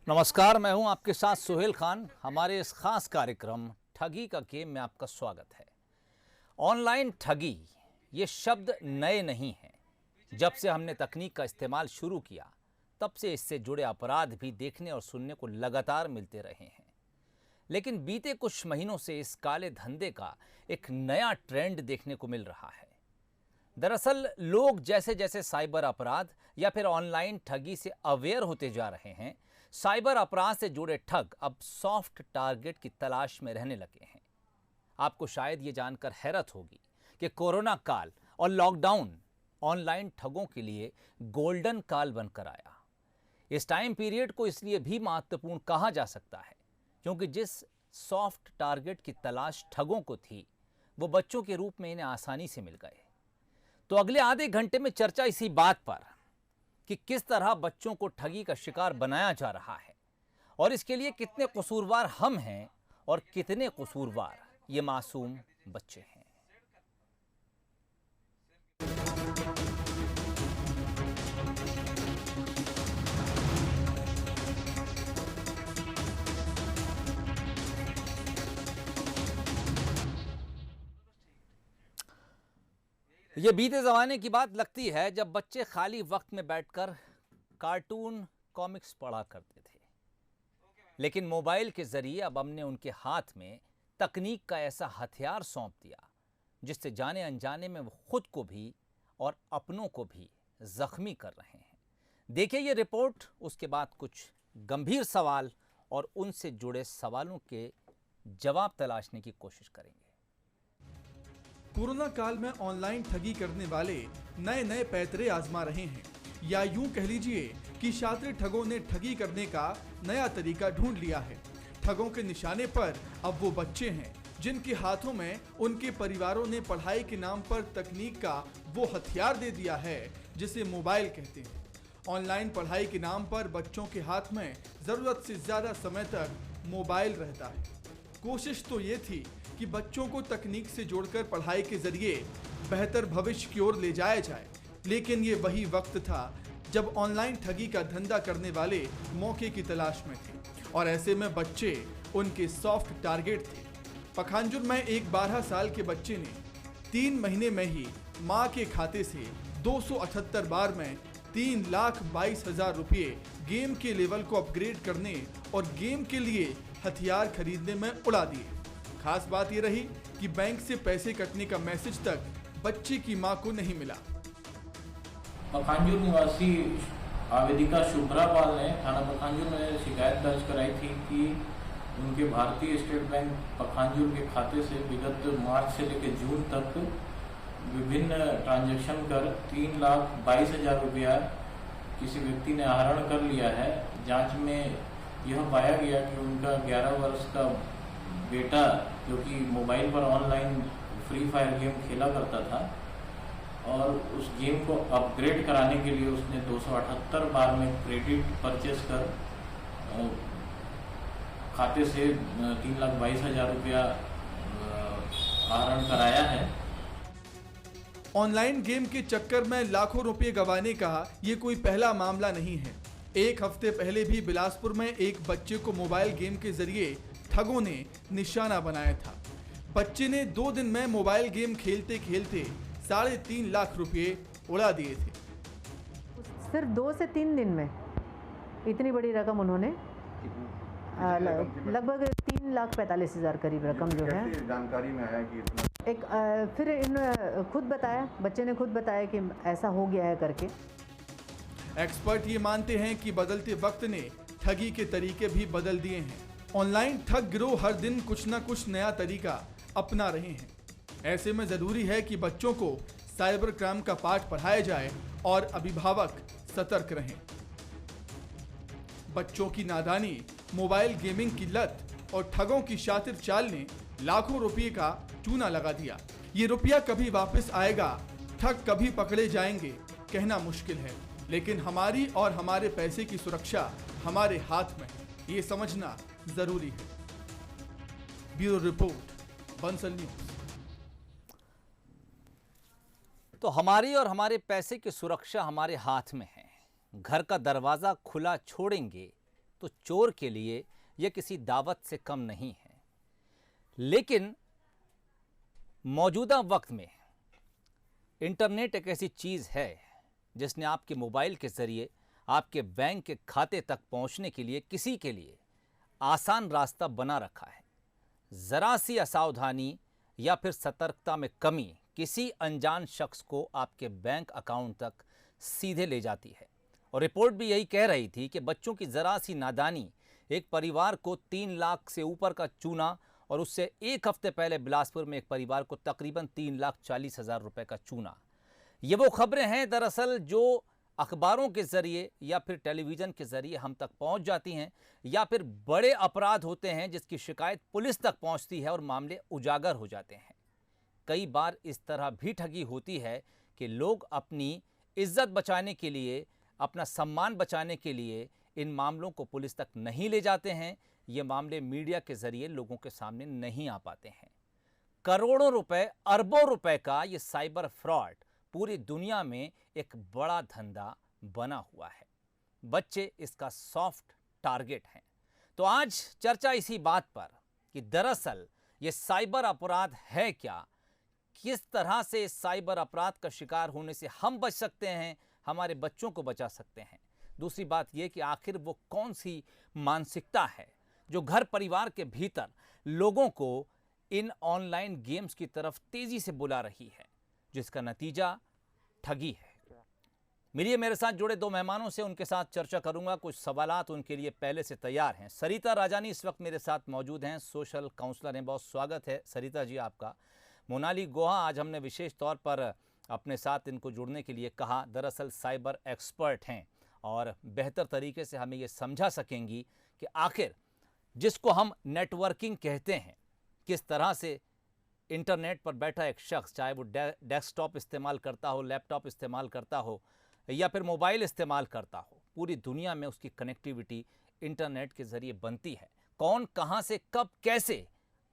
नमस्कार, मैं हूं आपके साथ सुहेल खान। हमारे इस खास कार्यक्रम ठगी का गेम में आपका स्वागत है। ऑनलाइन ठगी ये शब्द नए नहीं हैं। जब से हमने तकनीक का इस्तेमाल शुरू किया तब से इससे जुड़े अपराध भी देखने और सुनने को लगातार मिलते रहे हैं। लेकिन बीते कुछ महीनों से इस काले धंधे का एक नया ट्रेंड देखने को मिल रहा है। दरअसल लोग जैसे जैसे साइबर अपराध या फिर ऑनलाइन ठगी से अवेयर होते जा रहे हैं, साइबर अपराध से जुड़े ठग अब सॉफ्ट टारगेट की तलाश में रहने लगे हैं। आपको शायद ये जानकर हैरत होगी कि कोरोना काल और लॉकडाउन ऑनलाइन ठगों के लिए गोल्डन काल बनकर आया। इस टाइम पीरियड को इसलिए भी महत्वपूर्ण कहा जा सकता है क्योंकि जिस सॉफ्ट टारगेट की तलाश ठगों को थी वो बच्चों के रूप में इन्हें आसानी से मिल गए। तो अगले आधे घंटे में चर्चा इसी बात पर कि किस तरह बच्चों को ठगी का शिकार बनाया जा रहा है और इसके लिए कितने कसूरवार हम हैं और कितने कसूरवार ये मासूम बच्चे हैं। ये बीते ज़माने की बात लगती है जब बच्चे खाली वक्त में बैठकर कार्टून कॉमिक्स पढ़ा करते थे। लेकिन मोबाइल के ज़रिए अब हमने उनके हाथ में तकनीक का ऐसा हथियार सौंप दिया जिससे जाने अनजाने में वो खुद को भी और अपनों को भी ज़ख्मी कर रहे हैं। देखिए ये रिपोर्ट, उसके बाद कुछ गंभीर सवाल और उनसे जुड़े सवालों के जवाब तलाशने की कोशिश करेंगे। कोरोना काल में ऑनलाइन ठगी करने वाले नए नए पैतरे आजमा रहे हैं, या यूं कह लीजिए कि शातिर ठगों ने ठगी करने का नया तरीका ढूंढ लिया है। ठगों के निशाने पर अब वो बच्चे हैं जिनके हाथों में उनके परिवारों ने पढ़ाई के नाम पर तकनीक का वो हथियार दे दिया है जिसे मोबाइल कहते हैं। ऑनलाइन पढ़ाई के नाम पर बच्चों के हाथ में जरूरत से ज्यादा समय तक मोबाइल रहता है। कोशिश तो ये थी कि बच्चों को तकनीक से जोड़कर पढ़ाई के जरिए बेहतर भविष्य की ओर ले जाया जाए, लेकिन ये वही वक्त था जब ऑनलाइन ठगी का धंधा करने वाले मौके की तलाश में थे और ऐसे में बच्चे उनके सॉफ्ट टारगेट थे। पखांजूर में एक 12 साल के बच्चे ने 3 महीने में ही मां के खाते से 278 बार में 3,22,000 रुपये गेम के लेवल को अपग्रेड करने और गेम के लिए हथियार खरीदने में उड़ा दिए। खास बात ये रही कि बैंक से पैसे कटने का मैसेज तक बच्चे की मां को नहीं मिला। पखांजूर निवासी आवेदिका शुभ्रा पाल ने थाना पखांजूर में शिकायत दर्ज कराई थी कि उनके भारतीय स्टेट बैंक पखांजूर के खाते से विगत मार्च से लेकर जून तक विभिन्न ट्रांजैक्शन कर 3,22,000 रुपया किसी व्यक्ति ने आहरण कर लिया है। जांच में यह पाया गया कि उनका 11 वर्ष का बेटा जो कि मोबाइल पर ऑनलाइन फ्री फायर गेम खेला करता था और उस गेम को अपग्रेड कराने के लिए उसने 278 बार में क्रेडिट परचेस कर खाते से 3,22,000 रुपया आहरण कराया है। ऑनलाइन गेम के चक्कर में लाखों रुपए गंवाने का ये कोई पहला मामला नहीं है। एक हफ्ते पहले भी बिलासपुर में एक बच्चे को मोबाइल गेम के जरिए ठगों ने निशाना बनाया था। बच्चे ने 2 दिन में मोबाइल गेम खेलते खेलते 3.5 लाख रुपए उड़ा दिए थे। सिर्फ 2 से 3 दिन में इतनी बड़ी रकम उन्होंने लगभग 3,45,000 करीब रकम जो है जानकारी में आया कि फिर इन खुद बताया, बच्चे ने खुद बताया कि ऐसा हो गया है करके। एक्सपर्ट ये मानते हैं कि बदलते वक्त ने ठगी के तरीके भी बदल दिए हैं। ऑनलाइन ठग गिरोह हर दिन कुछ न कुछ नया तरीका अपना रहे हैं। ऐसे में जरूरी है कि बच्चों को साइबर क्राइम का पाठ पढ़ाया जाए और अभिभावक सतर्क रहें। बच्चों की नादानी, मोबाइल गेमिंग की लत और ठगों की शातिर चाल ने लाखों रुपये का चूना लगा दिया। ये रुपया कभी वापस आएगा, ठग कभी पकड़े जाएंगे, कहना मुश्किल है, लेकिन हमारी और हमारे पैसे की सुरक्षा हमारे हाथ में है, ये समझना जरूरी है। Bureau report, Bansal news. तो हमारी और हमारे पैसे की सुरक्षा हमारे हाथ में है। घर का दरवाजा खुला छोड़ेंगे तो चोर के लिए यह किसी दावत से कम नहीं है। लेकिन मौजूदा वक्त में इंटरनेट एक ऐसी चीज़ है जिसने आपके मोबाइल के ज़रिए आपके बैंक के खाते तक पहुंचने के लिए किसी के लिए आसान रास्ता बना रखा है। ज़रा सी असावधानी या फिर सतर्कता में कमी किसी अनजान शख्स को आपके बैंक अकाउंट तक सीधे ले जाती है। और रिपोर्ट भी यही कह रही थी कि बच्चों की ज़रा सी नादानी एक परिवार को 3 लाख से ऊपर का चूना और उससे एक हफ्ते पहले बिलासपुर में एक परिवार को तकरीबन 3,40,000 रुपए का चूना। ये वो खबरें हैं दरअसल जो अखबारों के ज़रिए या फिर टेलीविज़न के ज़रिए हम तक पहुंच जाती हैं, या फिर बड़े अपराध होते हैं जिसकी शिकायत पुलिस तक पहुंचती है और मामले उजागर हो जाते हैं। कई बार इस तरह भी ठगी होती है कि लोग अपनी इज्जत बचाने के लिए, अपना सम्मान बचाने के लिए इन मामलों को पुलिस तक नहीं ले जाते हैं। ये मामले मीडिया के ज़रिए लोगों के सामने नहीं आ पाते हैं। करोड़ों रुपए, अरबों रुपए का ये साइबर फ्रॉड पूरी दुनिया में एक बड़ा धंधा बना हुआ है। बच्चे इसका सॉफ्ट टारगेट हैं। तो आज चर्चा इसी बात पर कि दरअसल ये साइबर अपराध है क्या, किस तरह से इस साइबर अपराध का शिकार होने से हम बच सकते हैं, हमारे बच्चों को बचा सकते हैं। दूसरी बात यह कि आखिर वो कौन सी मानसिकता है जो घर परिवार के भीतर लोगों को इन ऑनलाइन गेम्स की तरफ तेजी से बुला रही है, जिसका नतीजा ठगी है। मिलिए मेरे साथ जुड़े 2 मेहमानों से, उनके साथ चर्चा करूंगा। कुछ सवालात उनके लिए पहले से तैयार हैं। सरिता राजानी इस वक्त मेरे साथ मौजूद हैं, सोशल काउंसलर हैं। बहुत स्वागत है सरिता जी आपका। मोनाली गुहा, आज हमने विशेष तौर पर अपने साथ इनको जुड़ने के लिए कहा। दरअसल साइबर एक्सपर्ट हैं और बेहतर तरीके से हमें ये समझा सकेंगी कि आखिर जिसको हम नेटवर्किंग कहते हैं, किस तरह से इंटरनेट पर बैठा एक शख्स, चाहे वो डेस्कटॉप इस्तेमाल करता हो, लैपटॉप इस्तेमाल करता हो या फिर मोबाइल इस्तेमाल करता हो, पूरी दुनिया में उसकी कनेक्टिविटी इंटरनेट के ज़रिए बनती है। कौन कहाँ से कब कैसे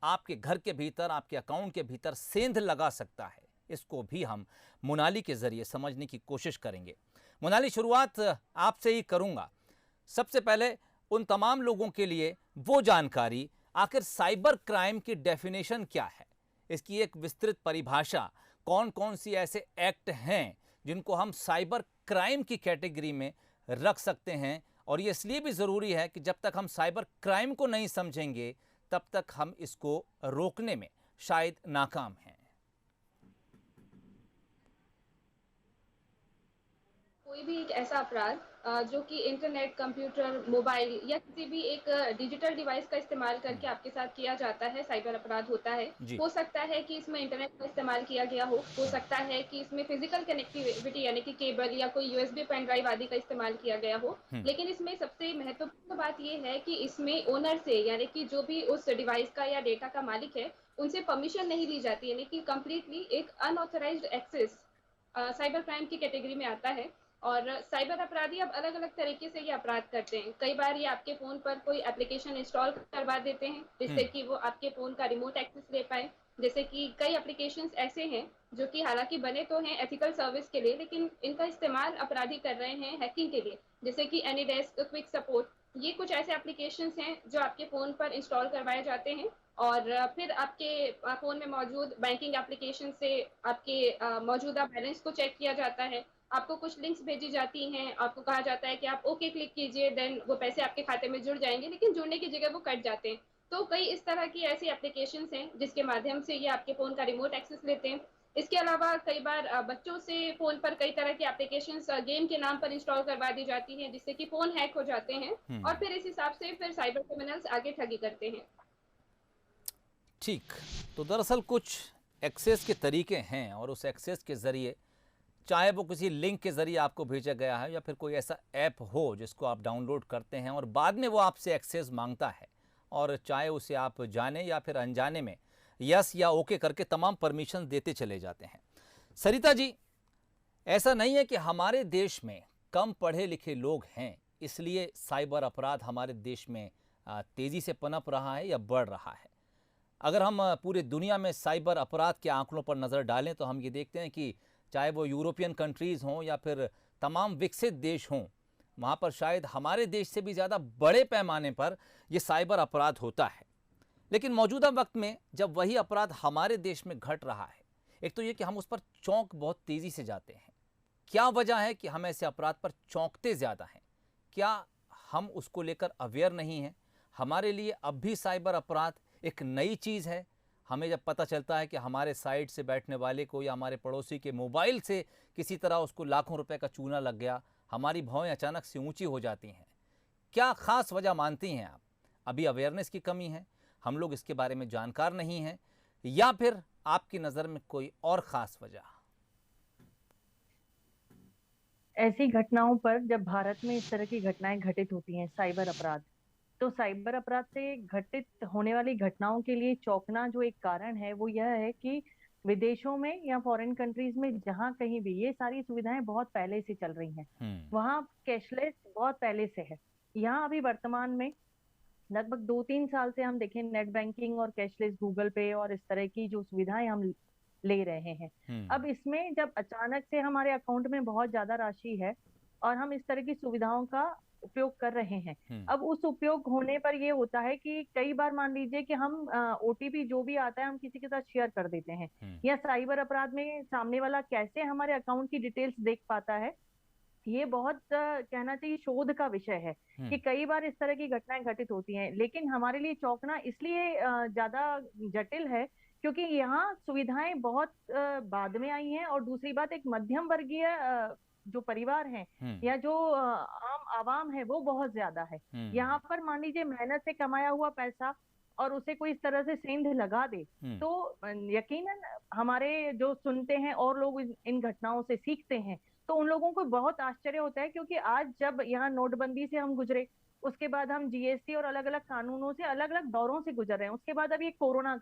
आपके घर के भीतर, आपके अकाउंट के भीतर सेंध लगा सकता है, इसको भी हम मोनाली के ज़रिए समझने की कोशिश करेंगे। मोनाली, शुरुआत आपसे ही करूँगा। सबसे पहले उन तमाम लोगों के लिए वो जानकारी, आखिर साइबर क्राइम की डेफिनेशन क्या है, इसकी एक विस्तृत परिभाषा, कौन कौन सी ऐसे एक्ट हैं जिनको हम साइबर क्राइम की कैटेगरी में रख सकते हैं। और ये इसलिए भी ज़रूरी है कि जब तक हम साइबर क्राइम को नहीं समझेंगे तब तक हम इसको रोकने में शायद नाकाम हैं। कोई भी एक ऐसा अपराध जो कि इंटरनेट, कंप्यूटर, मोबाइल या किसी भी एक डिजिटल डिवाइस का इस्तेमाल करके आपके साथ किया जाता है, साइबर अपराध होता है। हो सकता है कि इसमें इंटरनेट का इस्तेमाल किया गया हो सकता है कि इसमें फिजिकल कनेक्टिविटी यानी कि केबल या कोई यूएसबी पेन ड्राइव आदि का इस्तेमाल किया गया हो। लेकिन इसमें सबसे महत्वपूर्ण बात यह है कि इसमें ओनर से, यानी कि जो भी उस डिवाइस का या डेटा का मालिक है, उनसे परमिशन नहीं ली जाती, यानी कि कंप्लीटली एक अनऑथराइज्ड एक्सेस साइबर क्राइम की कैटेगरी में आता है। और साइबर अपराधी अब अलग अलग तरीके से ये अपराध करते हैं। कई बार ये आपके फोन पर कोई एप्लीकेशन इंस्टॉल करवा देते हैं जिससे कि वो आपके फोन का रिमोट एक्सेस ले पाए। जैसे कि कई एप्लीकेशंस ऐसे हैं जो कि हालांकि बने तो हैं एथिकल सर्विस के लिए, लेकिन इनका इस्तेमाल अपराधी कर रहे हैं हैकिंग के लिए, जैसे कि एनीडेस्क, क्विक सपोर्ट। ये कुछ ऐसे एप्लीकेशंस हैं जो आपके फ़ोन पर इंस्टॉल करवाए जाते हैं और फिर आपके फ़ोन में मौजूद बैंकिंग एप्लीकेशन से आपके मौजूदा बैलेंस को चेक किया जाता है। आपको कुछ लिंक्स भेजी जाती हैं, आपको कहा जाता है कि आप ओके क्लिक कीजिए, देन वो पैसे आपके खाते में जुड़ जाएंगे, लेकिन जुड़ने की जगह वो कट जाते हैं। तो कई इस तरह की ऐसी एप्लीकेशंस हैं जिसके माध्यम से ये आपके फ़ोन का रिमोट एक्सेस लेते हैं। इसके अलावा कई बार बच्चों से फ़ोन पर कई तरह की एप्लीकेशंस गेम के नाम पर इंस्टॉल करवा दी जाती हैं, जिससे कि फ़ोन हैक हो जाते हैं और फिर इस हिसाब से फिर साइबर क्रिमिनल्स आगे ठगी करते हैं। ठीक, तो दरअसल कुछ एक्सेस के तरीके हैं और उस एक्सेस के ज़रिए, चाहे वो किसी लिंक के ज़रिए आपको भेजा गया है या फिर कोई ऐसा ऐप हो जिसको आप डाउनलोड करते हैं और बाद में वो आपसे एक्सेस मांगता है, और चाहे उसे आप जाने या फिर अनजाने में यस या ओके करके तमाम परमिशन देते चले जाते हैं। सरिता जी, ऐसा नहीं है कि हमारे देश में कम पढ़े लिखे लोग हैं इसलिए साइबर अपराध हमारे देश में तेज़ी से पनप रहा है या बढ़ रहा है। अगर हम पूरी दुनिया में साइबर अपराध के आंकड़ों पर नज़र डालें तो हम ये देखते हैं कि चाहे वो यूरोपियन कंट्रीज़ हों या फिर तमाम विकसित देश हों, वहाँ पर शायद हमारे देश से भी ज़्यादा बड़े पैमाने पर यह साइबर अपराध होता है। लेकिन मौजूदा वक्त में जब वही अपराध हमारे देश में घट रहा है, एक तो ये कि हम उस पर चौंक बहुत तेज़ी से जाते हैं। क्या वजह है कि हम ऐसे अपराध पर चौंकते ज़्यादा हैं? क्या हम उसको लेकर अवेयर नहीं हैं? हमारे लिए अब भी साइबर अपराध एक नई चीज़ है। हमें जब पता चलता है कि हमारे साइड से बैठने वाले को या हमारे पड़ोसी के मोबाइल से किसी तरह उसको लाखों रुपए का चूना लग गया, हमारी भौएं अचानक से ऊंची हो जाती हैं। क्या ख़ास वजह मानती हैं आप? अभी अवेयरनेस की कमी है, हम लोग इसके बारे में जानकार नहीं हैं, या फिर आपकी नज़र में कोई और ख़ास वजह? ऐसी घटनाओं पर जब भारत में इस तरह की घटनाएं घटित होती हैं, साइबर अपराध, तो साइबर अपराध से घटित होने वाली घटनाओं के लिए चौंकना जो एक कारण है वो यह है कि विदेशों में या फॉरेन कंट्रीज में जहां कहीं भी ये सारी सुविधाएं बहुत पहले से चल रही हैं। वहां कैशलेस बहुत पहले से है। यहाँ अभी वर्तमान में लगभग 2-3 साल से हम देखें नेट बैंकिंग और कैशलेस गूगल पे और इस तरह की जो सुविधाएं हम ले रहे हैं। अब इसमें जब अचानक से हमारे अकाउंट में बहुत ज्यादा राशि है और हम इस तरह की सुविधाओं का उपयोग कर रहे हैं, अब उस उपयोग होने पर ये होता है कि कई बार मान लीजिए कि हम ओटीपी जो भी आता है हम किसी के साथ शेयर कर देते हैं, या साइबर अपराध में सामने वाला कैसे हमारे अकाउंट की डिटेल्स देख पाता है, ये बहुत कहना चाहिए शोध का विषय है कि कई बार इस तरह की घटनाएं घटित होती हैं। लेकिन हमारे लिए चौंकना इसलिए ज्यादा जटिल है क्योंकि यहाँ सुविधाएं बहुत बाद में आई हैं, और दूसरी बात एक मध्यम वर्गीय जो परिवार हैं या जो आम आवाम है वो बहुत ज्यादा है। यहाँ पर मान लीजिए मेहनत से कमाया हुआ पैसा और उसे कोई इस तरह से सेंध लगा दे तो यकीनन हमारे जो सुनते हैं और लोग इन घटनाओं से सीखते हैं तो उन लोगों को बहुत आश्चर्य होता है, क्योंकि आज जब यहाँ नोटबंदी से हम गुजरे, उसके बाद हम जीएसटी और अलग अलग कानूनों से अलग अलग दौरों से गुजर रहे हैं, उसके बाद अब ये कोरोना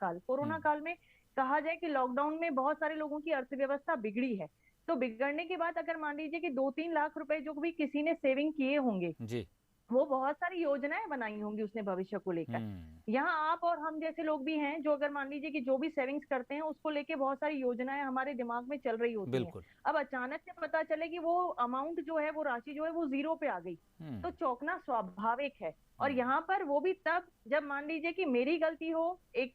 काल में कहा जाए कि लॉकडाउन में बहुत सारे लोगों की अर्थव्यवस्था बिगड़ी है। तो बिगड़ने के बाद अगर मान लीजिए कि 2-3 लाख रुपए जो भी किसी ने सेविंग किए होंगे जी, वो बहुत सारी योजनाएं बनाई होंगी उसने भविष्य को लेकर। यहाँ आप और हम जैसे लोग भी हैं जो अगर मान लीजिए कि जो भी सेविंग्स करते हैं उसको लेके बहुत सारी योजनाएं हमारे दिमाग में चल रही होती हैं। अब अचानक से पता चले कि वो अमाउंट जो है, वो राशि जो है वो जीरो पे आ गई, तो चौंकना स्वाभाविक है। और यहाँ पर वो भी तब जब मान लीजिए कि मेरी गलती हो, एक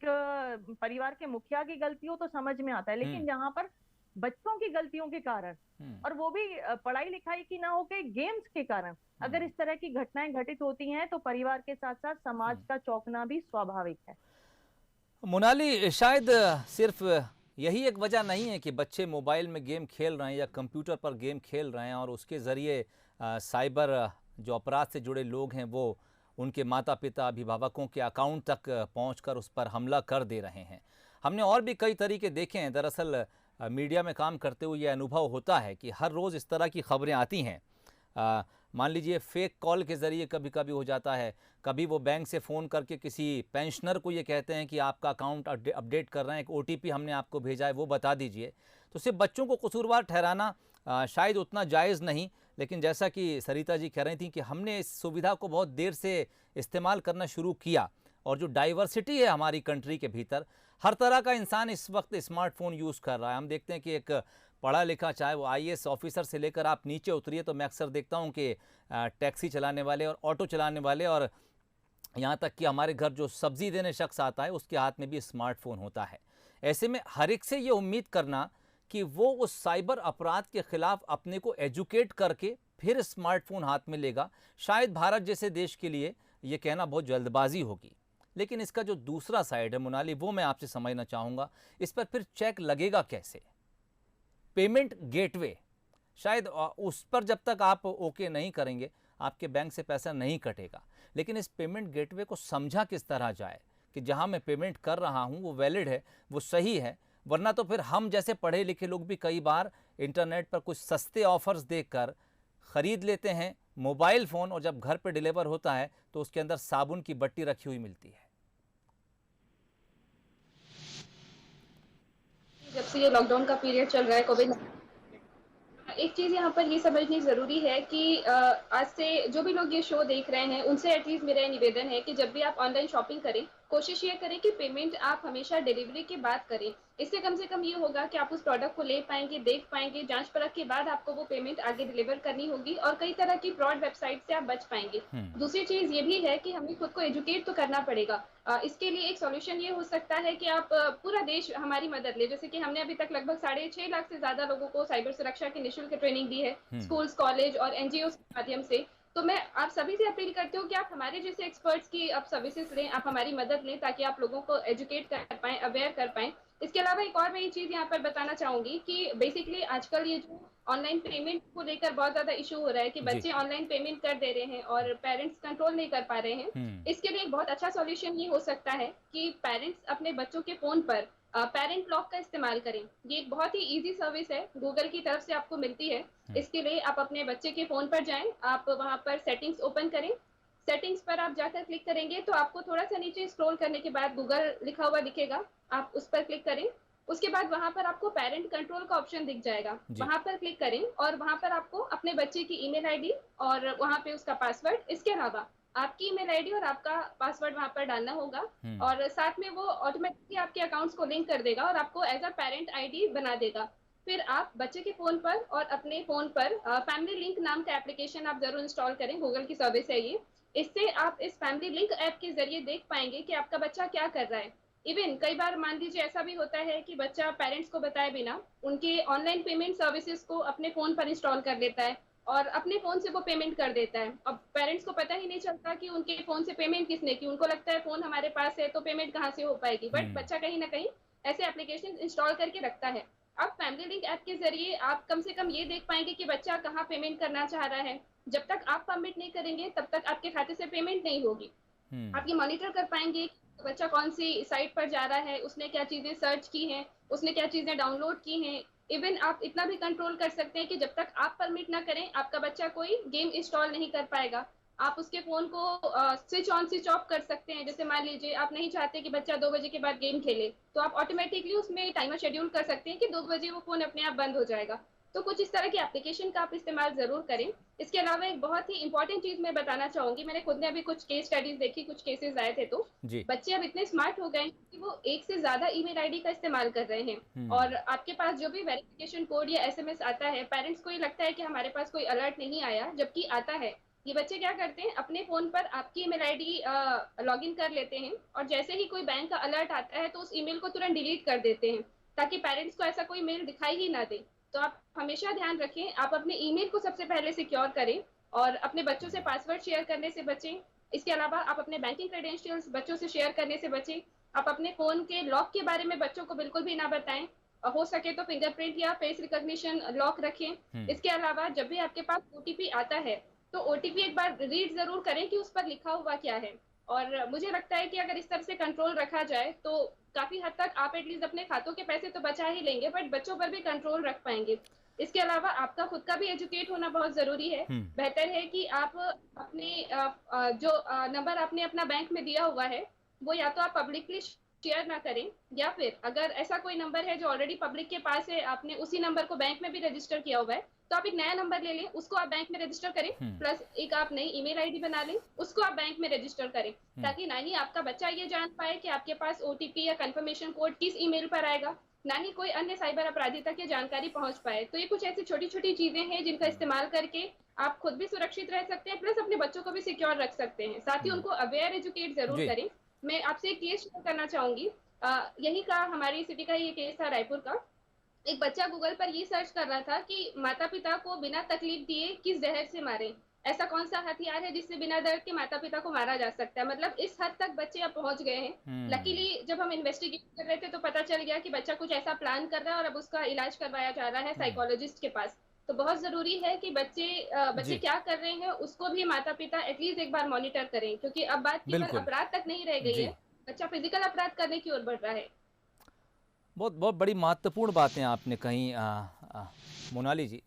परिवार के मुखिया की गलती हो तो समझ में आता है, लेकिन यहाँ पर बच्चों की गलतियों के कारण और वो भी पढ़ाई लिखाई की ना होके गेम्स के कारण अगर इस तरह की घटनाएं घटित होती हैं तो परिवार के साथ साथ समाज का चौंकना भी स्वाभाविक है। मोनाली, शायद सिर्फ यही एक वजह नहीं है कि बच्चे मोबाइल में गेम खेल रहे हैं या कंप्यूटर पर गेम खेल रहे हैं और उसके ज़रिए साइबर जो अपराध से जुड़े लोग हैं वो उनके माता पिता अभिभावकों के अकाउंट तक पहुंचकर उस पर हमला कर दे रहे हैं। हमने और भी कई तरीके देखे हैं। दरअसल मीडिया में काम करते हुए ये अनुभव होता है कि हर रोज़ इस तरह की खबरें आती हैं। मान लीजिए फेक कॉल के ज़रिए कभी कभी हो जाता है, कभी वो बैंक से फ़ोन करके किसी पेंशनर को ये कहते हैं कि आपका अकाउंट अपडेट कर रहे हैं, एक ओटीपी हमने आपको भेजा है वो बता दीजिए। तो सिर्फ बच्चों को कसूरवार ठहराना शायद उतना जायज़ नहीं, लेकिन जैसा कि सरिता जी कह रही थी कि हमने इस सुविधा को बहुत देर से इस्तेमाल करना शुरू किया और जो डाइवर्सिटी है हमारी कंट्री के भीतर, हर तरह का इंसान इस वक्त स्मार्टफोन यूज़ कर रहा है। हम देखते हैं कि एक पढ़ा लिखा, चाहे वो आईएएस ऑफिसर से लेकर आप नीचे उतरिए, तो मैं अक्सर देखता हूं कि टैक्सी चलाने वाले और ऑटो चलाने वाले और यहां तक कि हमारे घर जो सब्जी देने शख्स आता है उसके हाथ में भी स्मार्टफोन होता है। ऐसे में हर एक से ये उम्मीद करना कि वो उस साइबर अपराध के खिलाफ अपने को एजुकेट करके फिर स्मार्टफोन हाथ में लेगा, शायद भारत जैसे देश के लिए ये कहना बहुत जल्दबाजी होगी। लेकिन इसका जो दूसरा साइड है मोनाली, वो मैं आपसे समझना चाहूँगा। इस पर फिर चेक लगेगा कैसे? पेमेंट गेटवे, शायद उस पर जब तक आप ओके नहीं करेंगे आपके बैंक से पैसा नहीं कटेगा, लेकिन इस पेमेंट गेटवे को समझा किस तरह जाए कि जहां मैं पेमेंट कर रहा हूं वो वैलिड है, वो सही है। वरना तो फिर हम जैसे पढ़े लिखे लोग भी कई बार इंटरनेट पर कुछ सस्ते ऑफर्स देखकर ख़रीद लेते हैं मोबाइल फ़ोन, और जब घर पे डिलीवर होता है तो उसके अंदर साबुन की बट्टी रखी हुई मिलती है। जब से ये लॉकडाउन का पीरियड चल रहा है, कोविड, एक चीज़ यहाँ पर ये समझनी ज़रूरी है कि आज से जो भी लोग ये शो देख रहे हैं उनसे एटलीस्ट मेरा निवेदन है कि जब भी आप ऑनलाइन शॉपिंग करें कोशिश ये करें कि पेमेंट आप हमेशा डिलीवरी के बाद करें। इससे कम से कम ये होगा कि आप उस प्रोडक्ट को ले पाएंगे, देख पाएंगे, जांच परख के बाद आपको वो पेमेंट आगे डिलीवर करनी होगी और कई तरह की फ्रॉड वेबसाइट से आप बच पाएंगे। दूसरी चीज ये भी है कि हमें खुद को एजुकेट तो करना पड़ेगा। इसके लिए एक सॉल्यूशन ये हो सकता है कि आप पूरा देश हमारी मदद ले। जैसे कि हमने अभी तक लगभग 6.5 लाख से ज्यादा लोगों को साइबर सुरक्षा की निःशुल्क ट्रेनिंग दी है, स्कूल्स, कॉलेज और एनजीओ के माध्यम से। तो मैं आप सभी से अपील करती हूँ कि आप हमारे जैसे एक्सपर्ट्स की आप सर्विसेज लें, आप हमारी मदद लें, ताकि आप लोगों को एजुकेट कर पाएं, अवेयर कर पाएं। इसके अलावा एक और मैं ये चीज यहाँ पर बताना चाहूंगी कि बेसिकली आजकल ये जो ऑनलाइन पेमेंट को लेकर बहुत ज्यादा इशू हो रहा है कि बच्चे ऑनलाइन पेमेंट कर दे रहे हैं और पेरेंट्स कंट्रोल नहीं कर पा रहे हैं। इसके लिए एक बहुत अच्छा सॉल्यूशन ये हो सकता है कि पेरेंट्स अपने बच्चों के फोन पर पेरेंट लॉक का इस्तेमाल करें। ये एक बहुत ही इजी सर्विस है, गूगल की तरफ से आपको मिलती है। इसके लिए आप अपने बच्चे के फोन पर जाएं, आप वहां पर सेटिंग्स ओपन करें। सेटिंग्स पर आप जाकर क्लिक करेंगे तो आपको थोड़ा सा नीचे स्क्रॉल करने के बाद गूगल लिखा हुआ दिखेगा, आप उस पर क्लिक करें। उसके बाद वहां पर आपको पेरेंट कंट्रोल का ऑप्शन दिख जाएगा, वहां पर क्लिक करें और वहां पर आपको अपने बच्चे की ईमेल आईडी और वहां पे उसका पासवर्ड, इसके अलावा आपकी ईमेल आईडी और आपका पासवर्ड वहां पर डालना होगा और साथ में वो ऑटोमेटिकली आपके अकाउंट्स को लिंक कर देगा और आपको एज अ पेरेंट आईडी बना देगा। फिर आप बच्चे के फोन पर और अपने फोन पर फैमिली लिंक नाम का एप्लीकेशन आप जरूर इंस्टॉल करें, गूगल की सर्विस है ये। इससे आप इस फैमिली लिंक ऐप के जरिए देख पाएंगे कि आपका बच्चा क्या कर रहा है। इवन कई बार मान लीजिए ऐसा भी होता है कि बच्चा पेरेंट्स को बताए बिना उनके ऑनलाइन पेमेंट सर्विसेज को अपने फोन पर इंस्टॉल कर लेता है और अपने फोन से वो पेमेंट कर देता है। अब पेरेंट्स को पता ही नहीं चलता कि उनके फोन से पेमेंट किसने की, उनको लगता है फोन हमारे पास है तो पेमेंट कहाँ से हो पाएगी, बट बच्चा कहीं ना कहीं ऐसे एप्लीकेशन इंस्टॉल करके रखता है। अब फैमिली लिंक ऐप के जरिए आप कम से कम ये देख पाएंगे कि बच्चा कहाँ पेमेंट करना चाह रहा है। जब तक आप परमिट नहीं करेंगे तब तक आपके खाते से पेमेंट नहीं होगी। आप ये मॉनिटर कर पाएंगे कि बच्चा कौन सी साइट पर जा रहा है, उसने क्या चीजें सर्च की हैं, उसने क्या चीजें डाउनलोड की हैं। इवन आप इतना भी कंट्रोल कर सकते हैं कि जब तक आप परमिट ना करें आपका बच्चा कोई गेम इंस्टॉल नहीं कर पाएगा। आप उसके फोन को स्विच ऑन स्विच ऑफ कर सकते हैं। जैसे मान लीजिए आप नहीं चाहते कि बच्चा 2 बजे के बाद गेम खेले, तो आप ऑटोमेटिकली उसमें टाइमर शेड्यूल कर सकते हैं कि 2 बजे वो फोन अपने आप बंद हो जाएगा। तो कुछ इस तरह की एप्लीकेशन का आप इस्तेमाल जरूर करें। इसके अलावा एक बहुत ही इंपॉर्टेंट चीज मैं बताना चाहूंगी, मैंने खुद ने अभी कुछ केस स्टडीज देखी, कुछ केसेस आए थे, तो बच्चे अब इतने स्मार्ट हो गए हैं कि वो एक से ज्यादा ईमेल आईडी का इस्तेमाल कर रहे हैं और आपके पास जो भी वेरिफिकेशन कोड या एसएमएस आता है, पेरेंट्स को ये लगता है कि हमारे पास कोई अलर्ट नहीं आया, जबकि आता है। ये बच्चे क्या करते हैं, अपने फोन पर आपकी ईमेल आईडी लॉग इन कर लेते हैं और जैसे ही कोई बैंक का अलर्ट आता है तो उस ईमेल को तुरंत डिलीट कर देते हैं ताकि पेरेंट्स को ऐसा कोई मेल दिखाई ही ना दे। तो आप हमेशा ध्यान रखें, आप अपने ईमेल को सबसे पहले सिक्योर करें और अपने बच्चों से पासवर्ड शेयर करने से बचें। इसके अलावा आप अपने बैंकिंग क्रेडेंशियल्स बच्चों से शेयर करने से बचें। आप अपने फोन के लॉक के बारे में बच्चों को बिल्कुल भी ना बताएं। हो सके तो फिंगरप्रिंट या फेस रिकॉग्निशन लॉक रखें। इसके अलावा जब भी आपके पास ओटीपी आता है तो ओटीपी एक बार रीड जरूर करें कि उस पर लिखा हुआ क्या है। और मुझे लगता है कि अगर इस तरह से कंट्रोल रखा जाए तो काफी हद तक आप एटलीस्ट अपने खातों के पैसे तो बचा ही लेंगे, बट बच्चों पर भी कंट्रोल रख पाएंगे। इसके अलावा आपका खुद का भी एजुकेट होना बहुत जरूरी है। बेहतर है कि आप अपने जो नंबर आपने अपना बैंक में दिया हुआ है वो या तो आप पब्लिकली शेयर ना करें, या फिर अगर ऐसा कोई नंबर है जो ऑलरेडी पब्लिक के पास है, आपने उसी नंबर को बैंक में भी रजिस्टर किया हुआ है, तो आप एक नया नंबर ले लें, उसको आप बैंक में रजिस्टर करें, प्लस एक आप नई ईमेल आईडी बना लें, उसको आप बैंक में रजिस्टर करें, ताकि ना ही आपका बच्चा ये जान पाए कि आपके पास ओटीपी या कंफर्मेशन कोड किस ईमेल पर आएगा, ना ही कोई अन्य साइबर अपराधी तक ये जानकारी पहुंच पाए। तो ये कुछ ऐसी छोटी छोटी चीजें हैं जिनका इस्तेमाल करके आप खुद भी सुरक्षित रह सकते हैं, प्लस अपने बच्चों को भी सिक्योर रख सकते हैं। साथ ही उनको अवेयर एजुकेट जरूर करें। मैं आपसे एक केस शेयर करना चाहूंगी, यही का हमारी सिटी का ये केस था, रायपुर का। एक बच्चा गूगल पर ये सर्च कर रहा था कि माता पिता को बिना तकलीफ दिए किस जहर से मारे, ऐसा कौन सा हथियार है जिससे बिना दर्द के माता पिता को मारा जा सकता है। मतलब इस हद तक बच्चे अब पहुंच गए हैं। लकीली जब हम इन्वेस्टिगेट कर रहे थे तो पता चल गया कि बच्चा कुछ ऐसा प्लान कर रहा है और अब उसका इलाज करवाया जा रहा है साइकोलॉजिस्ट के पास। तो बहुत जरूरी है कि बच्चे क्या कर रहे हैं उसको भी माता पिता एटलीस्ट एक बार मॉनिटर करें, क्योंकि अब बात केवल अपराध तक नहीं रह गई है, बच्चा फिजिकल अपराध करने की ओर बढ़ रहा है। बहुत बहुत बड़ी महत्वपूर्ण बातें आपने कही मोनाली जी।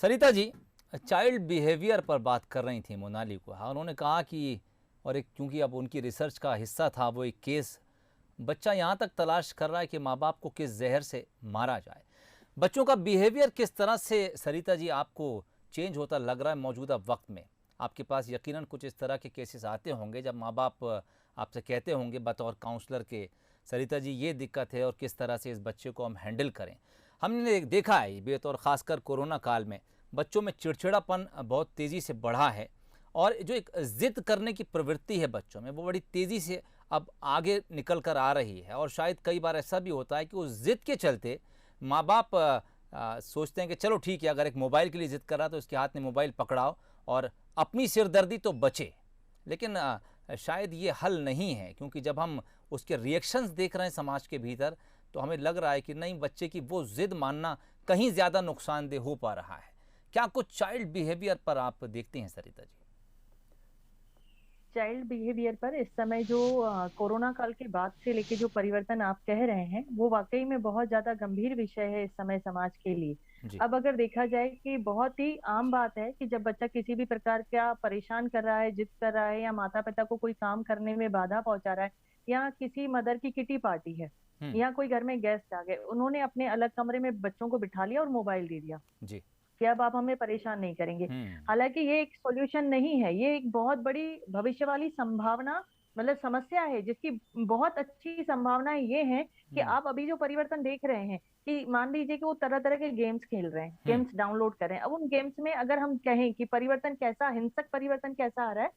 सरिता जी चाइल्ड बिहेवियर पर बात कर रही थी मोनाली को। हाँ, उन्होंने कहा कि और एक क्योंकि अब उनकी रिसर्च का हिस्सा था वो एक केस, बच्चा यहाँ तक तलाश कर रहा है कि माँ बाप को किस जहर से मारा जाए। बच्चों का बिहेवियर किस तरह से सरिता जी आपको चेंज होता लग रहा है मौजूदा वक्त में? आपके पास यकीनन कुछ इस तरह के केसेस आते होंगे जब माँ बाप आपसे कहते होंगे बतौर काउंसलर के, सरिता जी ये दिक्कत है और किस तरह से इस बच्चे को हम हैंडल करें। हमने देखा है बेतौर ख़ासकर कोरोना काल में बच्चों में चिड़चिड़ापन बहुत तेज़ी से बढ़ा है और जो एक ज़िद करने की प्रवृत्ति है बच्चों में वो बड़ी तेज़ी से अब आगे निकल कर आ रही है। और शायद कई बार ऐसा भी होता है कि उस ज़िद के चलते माँ बाप सोचते हैं कि चलो ठीक है, अगर एक मोबाइल के लिए ज़िद कर रहा तो उसके हाथ में मोबाइल पकड़ाओ और अपनी सिरदर्दी तो बचे। लेकिन शायद ये हल नहीं है, क्योंकि जब हम उसके रिएक्शंस देख रहे हैं समाज के भीतर तो हमें लग रहा है कि नहीं, बच्चे की वो ज़िद मानना कहीं ज़्यादा नुकसानदेह हो पा रहा है। क्या कुछ चाइल्ड बिहेवियर पर आप देखते हैं सरिता जी? चाइल्ड बिहेवियर पर इस समय जो कोरोना काल के बाद से लेके जो परिवर्तन आप कह रहे हैं वो वाकई में बहुत ज्यादा गंभीर विषय है इस समय समाज के लिए। अब अगर देखा जाए कि बहुत ही आम बात है कि जब बच्चा किसी भी प्रकार का परेशान कर रहा है, जिद कर रहा है या माता पिता को कोई काम करने में बाधा पहुंचा रहा है, या किसी मदर की किटी पार्टी है या कोई घर में गेस्ट आ गए, उन्होंने अपने अलग कमरे में बच्चों को बिठा लिया और मोबाइल दे दिया जी कि अब आप हमें परेशान नहीं करेंगे। हालांकि ये एक सॉल्यूशन नहीं है, ये एक बहुत बड़ी भविष्य वाली संभावना मतलब समस्या है जिसकी बहुत अच्छी संभावनाएं ये हैं कि आप अभी जो परिवर्तन देख रहे हैं कि मान लीजिए कि वो तरह तरह के गेम्स खेल रहे हैं, गेम्स डाउनलोड कर रहे हैं। अब उन गेम्स में अगर हम कहें कि परिवर्तन कैसा, हिंसक परिवर्तन कैसा आ रहा है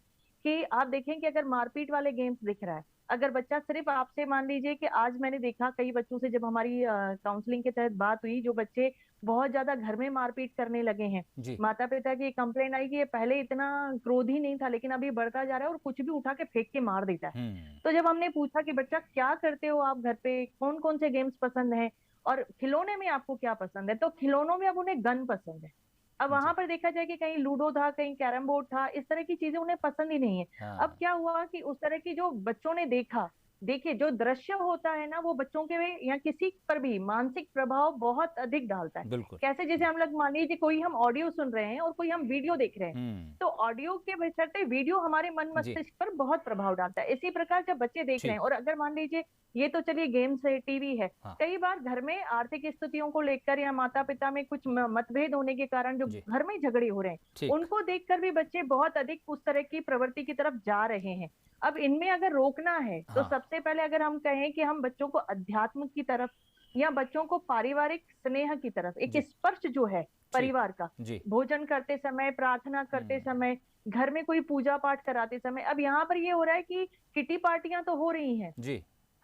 कि आप देखें कि अगर मारपीट वाले गेम्स दिख रहा है, अगर बच्चा सिर्फ आपसे मान लीजिए कि आज मैंने देखा कई बच्चों से जब हमारी काउंसलिंग के तहत बात हुई, जो बच्चे बहुत ज्यादा घर में मारपीट करने लगे हैं, माता पिता की कंप्लेंट आई कि ये पहले इतना क्रोधी नहीं था लेकिन अभी बढ़ता जा रहा है और कुछ भी उठा के फेंक के मार देता है। तो जब हमने पूछा कि बच्चा क्या करते हो आप घर पे, कौन कौन से गेम्स पसंद है और खिलौने में आपको क्या पसंद है, तो खिलौनों में अब उन्हें गन पसंद है। अब वहां पर देखा जाए कि कहीं लूडो था, कहीं कैरम बोर्ड था, इस तरह की चीजें उन्हें पसंद ही नहीं है। अब क्या हुआ कि उस तरह की जो बच्चों ने देखिए जो दृश्य होता है ना वो बच्चों के या किसी पर भी मानसिक प्रभाव बहुत अधिक डालता है। कैसे, जैसे हम लोग मान लीजिए कोई हम ऑडियो सुन रहे हैं और कोई हम वीडियो देख रहे हैं, तो ऑडियो के बजाय वीडियो हमारे मन मस्तिष्क पर बहुत प्रभाव डालता है। इसी प्रकार जब बच्चे देख रहे हैं और अगर मान लीजिए ये तो चलिए गेम्स है, टीवी है, कई बार घर में आर्थिक स्थितियों को लेकर या माता पिता में कुछ मतभेद होने के कारण जो घर में झगड़े हो रहे हैं उनको देखकर भी बच्चे बहुत अधिक उस तरह की प्रवृत्ति की तरफ जा रहे हैं। अब इनमें अगर रोकना है तो सबसे पहले अगर हम कहें कि हम बच्चों को अध्यात्म की तरफ या बच्चों को पारिवारिक स्नेह की तरफ, एक स्पर्श जो है परिवार का, भोजन करते समय, प्रार्थना करते समय, घर में कोई पूजा पाठ कराते समय। अब यहाँ पर ये हो रहा है कि किटी पार्टियां तो हो रही हैं,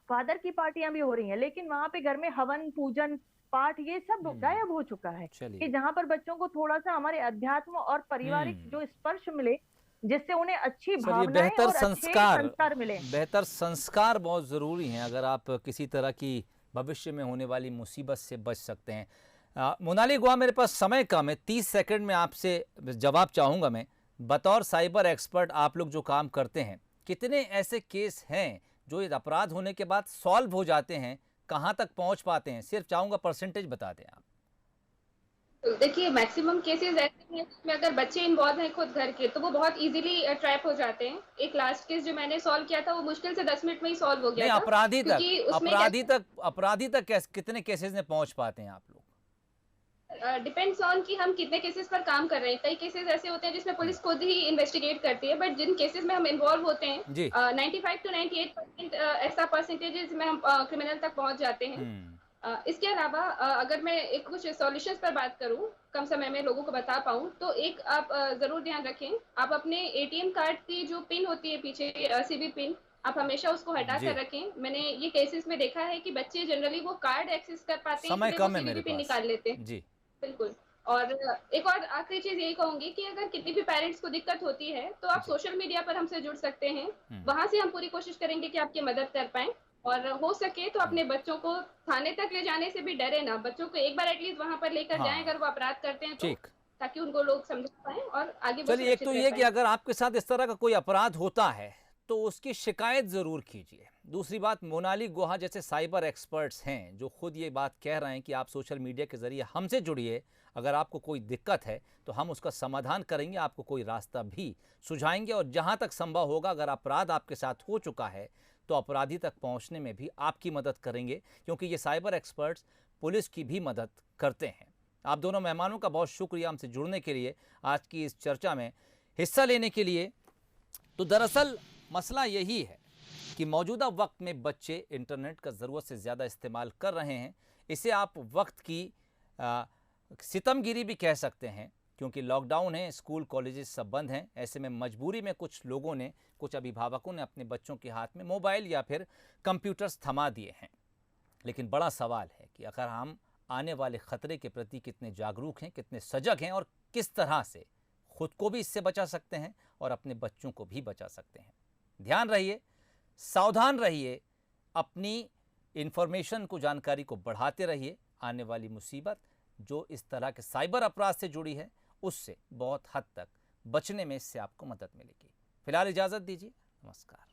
फादर की पार्टियां भी हो रही हैं, लेकिन वहां पे घर में हवन, पूजन, पाठ ये सब गायब हो चुका है कि जहां पर बच्चों को थोड़ा सा हमारे अध्यात्म और पारिवारिक जो स्पर्श मिले जिससे उन्हें अच्छी भावनाएं बेहतर और संस्कार मिले। बेहतर संस्कार बहुत ज़रूरी हैं अगर आप किसी तरह की भविष्य में होने वाली मुसीबत से बच सकते हैं। मोनाली गुहा, मेरे पास समय कम है, 30 सेकंड में आपसे जवाब चाहूँगा मैं। बतौर साइबर एक्सपर्ट आप लोग जो काम करते हैं, कितने ऐसे केस हैं जो अपराध होने के बाद सॉल्व हो जाते हैं, कहाँ तक पहुँच पाते हैं? सिर्फ चाहूँगा परसेंटेज बता दें आप। देखिए मैक्सिमम केसेस ऐसे हैं जिसमें अगर बच्चे इन्वॉल्व हैं खुद घर के तो वो बहुत इजीली ट्रैप हो जाते हैं। एक लास्ट केस जो मैंने सॉल्व किया था वो मुश्किल से 10 मिनट में ही सॉल्व हो गया था। अपराधी तक कितने केसेस में पहुंच पाते हैं आप लोग? डिपेंड्स ऑन कि हम कितने केसेस पर काम कर रहे हैं। कई केसेस ऐसे होते हैं जिसमें पुलिस खुद ही इन्वेस्टिगेट करती है, बट जिन केसेस में हम इन्वॉल्व होते हैं 95 to 98% ऐसा परसेंटेज जिसमें हम क्रिमिनल तक पहुंच जाते हैं। इसके अलावा अगर मैं एक कुछ सॉल्यूशंस पर बात करूं, कम समय में लोगों को बता पाऊं, तो एक आप जरूर ध्यान रखें, आप अपने एटीएम कार्ड की जो पिन होती है पीछे सीवी पिन, आप हमेशा उसको हटा कर रखें। मैंने ये केसेस में देखा है कि बच्चे जनरली वो कार्ड एक्सेस कर पाते हैं, सीवी पिन निकाल लेते हैं। जी बिल्कुल। और एक और आखिरी चीज यही कहूंगी कि अगर किसी भी पेरेंट्स को दिक्कत होती है तो आप सोशल मीडिया पर हमसे जुड़ सकते हैं, वहां से हम पूरी कोशिश करेंगे कि आपकी मदद कर पाएं। और हो सके तो अपने बच्चों को थाने तक ले जाने से भी डरे ना, बच्चों को एक बार एटलीस्ट वहां पर लेकर जाएं अगर वो अपराध करते हैं तो, ताकि उनको लोग समझा पाएं और आगे। चलिए, एक तो ये कि अगर आपके साथ इस तरह का कोई अपराध होता है तो उसकी शिकायत ज़रूर कीजिए। दूसरी बात, मोनाली गुहा जैसे साइबर एक्सपर्ट्स हैं जो खुद ये बात कह रहे हैं कि आप सोशल मीडिया के ज़रिए हमसे जुड़िए, अगर आपको कोई दिक्कत है तो हम उसका समाधान करेंगे, आपको कोई रास्ता भी सुझाएंगे। और जहाँ तक संभव होगा, अगर अपराध आपके साथ हो चुका है तो अपराधी तक पहुंचने में भी आपकी मदद करेंगे, क्योंकि ये साइबर एक्सपर्ट्स पुलिस की भी मदद करते हैं। आप दोनों मेहमानों का बहुत शुक्रिया हमसे जुड़ने के लिए, आज की इस चर्चा में हिस्सा लेने के लिए। तो दरअसल मसला यही है कि मौजूदा वक्त में बच्चे इंटरनेट का ज़रूरत से ज़्यादा इस्तेमाल कर रहे हैं। इसे आप वक्त की सितमगिरी भी कह सकते हैं, क्योंकि लॉकडाउन है, स्कूल कॉलेजेस सब बंद हैं। ऐसे में मजबूरी में कुछ लोगों ने, कुछ अभिभावकों ने अपने बच्चों के हाथ में मोबाइल या फिर कंप्यूटर्स थमा दिए हैं। लेकिन बड़ा सवाल है कि अगर हम आने वाले ख़तरे के प्रति कितने जागरूक हैं, कितने सजग हैं और किस तरह से खुद को भी इससे बचा सकते हैं और अपने बच्चों को भी बचा सकते हैं। ध्यान रहिए, सावधान रहिए, अपनी इन्फॉर्मेशन को, जानकारी को बढ़ाते रहिए। आने वाली मुसीबत जो इस तरह के साइबर अपराध से जुड़ी है, उससे बहुत हद तक बचने में इससे आपको मदद मिलेगी। फिलहाल इजाज़त दीजिए, नमस्कार।